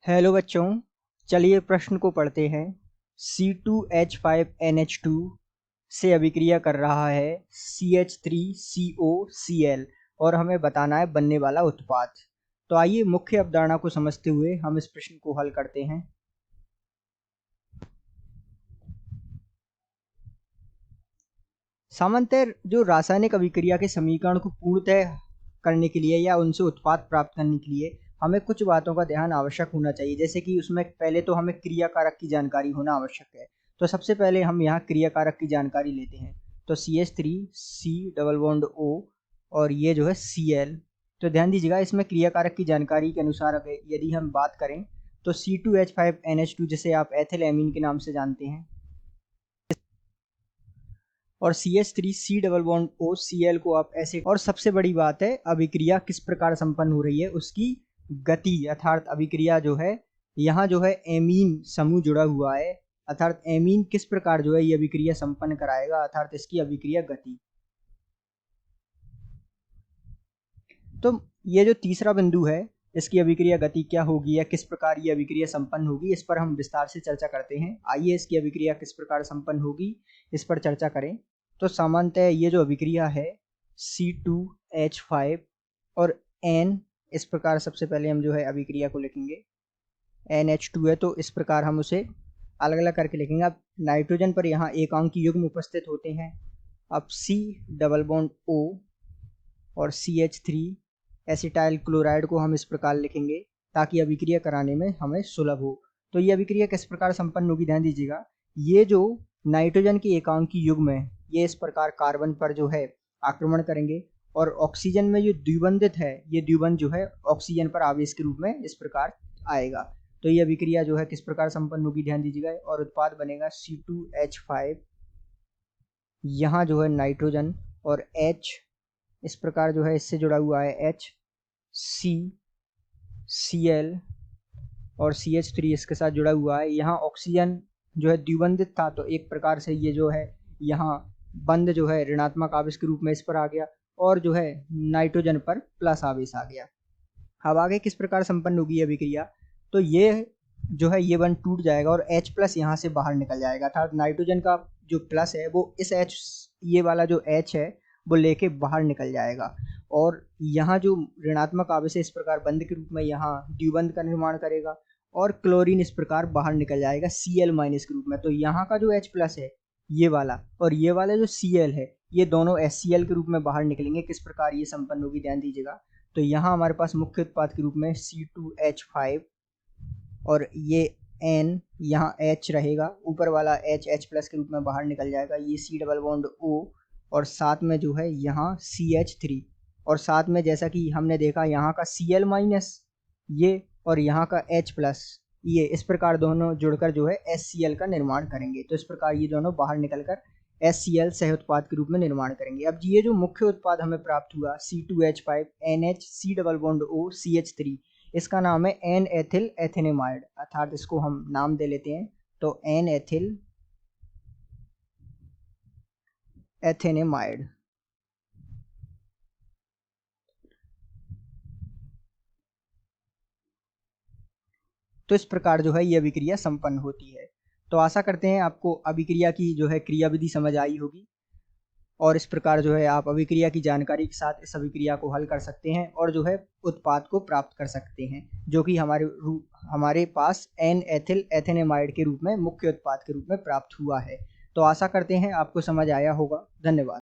Hello बच्चों, चलिए प्रश्न को पढ़ते हैं। C2H5NH2 से अभिक्रिया कर रहा है CH3COCl और हमें बताना है बनने वाला उत्पाद। तो आइए मुख्य अवधारणा को समझते हुए हम इस प्रश्न को हल करते हैं। सामान्यतः जो रासायनिक अभिक्रिया के समीकरण को पूर्णतः करने के लिए या उनसे उत्पाद प्राप्त करने के लिए हमें कुछ बातों का ध्यान आवश्यक होना चाहिए। जैसे कि उसमें पहले तो हमें क्रिया कारक की जानकारी होना आवश्यक है। तो सबसे पहले हम यहाँ क्रिया कारक की जानकारी लेते हैं। तो CH3C डबल बॉन्ड O और ये जो है Cl। तो ध्यान दीजिएगा, इसमें क्रिया कारक की जानकारी के अनुसार यदि हम बात करें तो C2H5NH2 जिसे आप एथिल एमीन के नाम से जानते हैं और CH3C double bond O Cl को आप ऐसे। और सबसे बड़ी बात है, अभिक्रिया किस प्रकार संपन्न हो रही है उसकी गति, अर्थात अभिक्रिया जो है यहाँ जो है एमीन समूह जुड़ा हुआ है, अर्थात एमीन किस प्रकार जो है ये अभिक्रिया संपन्न कराएगा, अर्थात इसकी अभिक्रिया गति। तो ये जो तीसरा बिंदु है, इसकी अभिक्रिया गति क्या होगी या किस प्रकार ये अभिक्रिया संपन्न होगी, इस पर हम विस्तार से चर्चा करते हैं। आइए इसकी अभिक्रिया किस प्रकार संपन्न होगी इस पर चर्चा करें। तो सामान्यतः ये जो अभिक्रिया है C2H5 और N, इस प्रकार सबसे पहले हम जो है अभिक्रिया को लिखेंगे। NH2 है तो इस प्रकार हम उसे अलग अलग करके लिखेंगे। अब नाइट्रोजन पर यहाँ एकांकी युग्म उपस्थित होते हैं। अब C डबल बॉन्ड O और CH3 एसिटाइल क्लोराइड को हम इस प्रकार लिखेंगे ताकि अभिक्रिया कराने में हमें सुलभ हो। तो ये अभिक्रिया किस प्रकार संपन्न होगी, ध्यान दीजिएगा। ये जो नाइट्रोजन की एकांकी युग्म है ये इस प्रकार कार्बन पर जो है आक्रमण करेंगे और ऑक्सीजन में जो द्विबंधित है ये द्विबंध जो है ऑक्सीजन पर आवेश के रूप में इस प्रकार आएगा। तो ये अभिक्रिया जो है किस प्रकार संपन्न होगी, ध्यान दीजिएगा, और उत्पाद बनेगा C2H5, यहाँ जो है नाइट्रोजन और H इस प्रकार जो है इससे जुड़ा हुआ है H, C, Cl और CH3 इसके साथ जुड़ा हुआ है। यहाँ ऑक्सीजन जो है द्विबंधित था तो एक प्रकार से ये जो है यहाँ बंध जो है ऋणात्मक आवेश के रूप में इस पर आ गया और जो है नाइट्रोजन पर प्लस आवेश आ गया। अब आगे किस प्रकार संपन्न होगी अभिक्रिया, तो ये जो है ये बंध टूट जाएगा और H प्लस यहाँ से बाहर निकल जाएगा, अर्थात नाइट्रोजन का जो प्लस है वो इस H, ये वाला जो H है वो लेके बाहर निकल जाएगा और यहाँ जो ऋणात्मक आवेश है इस प्रकार बंध के रूप में यहाँ द्विबंध का निर्माण करेगा और क्लोरीन इस प्रकार बाहर निकल जाएगा Cl माइनस के रूप में। तो यहाँ का जो H प्लस है ये वाला और ये वाला जो Cl है ये दोनों HCl के रूप में बाहर निकलेंगे। किस प्रकार ये संपन्न होगी, ध्यान दीजिएगा। तो यहाँ हमारे पास मुख्य उत्पाद के रूप में C2H5 और ये N, यहाँ H रहेगा, ऊपर वाला H प्लस के रूप में बाहर निकल जाएगा, ये C डबल बॉन्ड O और साथ में जो है यहाँ CH3 और साथ में जैसा कि हमने देखा यहाँ का Cl माइनस ये और यहाँ का H प्लस ये, इस प्रकार दोनों जुड़कर जो है HCl का निर्माण करेंगे। तो इस प्रकार ये दोनों बाहर निकलकर HCl सह उत्पाद के रूप में निर्माण करेंगे। अब ये जो मुख्य उत्पाद हमें प्राप्त हुआ C2H5NH C double bond O CH3, इसका नाम है N एथिल एथेनेमाइड, अर्थात इसको हम नाम दे लेते हैं तो N एथिल एथेनेमाइड। तो इस प्रकार जो है ये अभिक्रिया संपन्न होती है। तो आशा करते हैं आपको अभिक्रिया की जो है क्रियाविधि समझ आई होगी और इस प्रकार जो है आप अभिक्रिया की जानकारी के साथ इस अभिक्रिया को हल कर सकते हैं और जो है उत्पाद को प्राप्त कर सकते हैं, जो कि हमारे पास N एथिल एथेनेमाइड के रूप में मुख्य उत्पाद के रूप में प्राप्त हुआ है। तो आशा करते हैं आपको समझ आया होगा। धन्यवाद।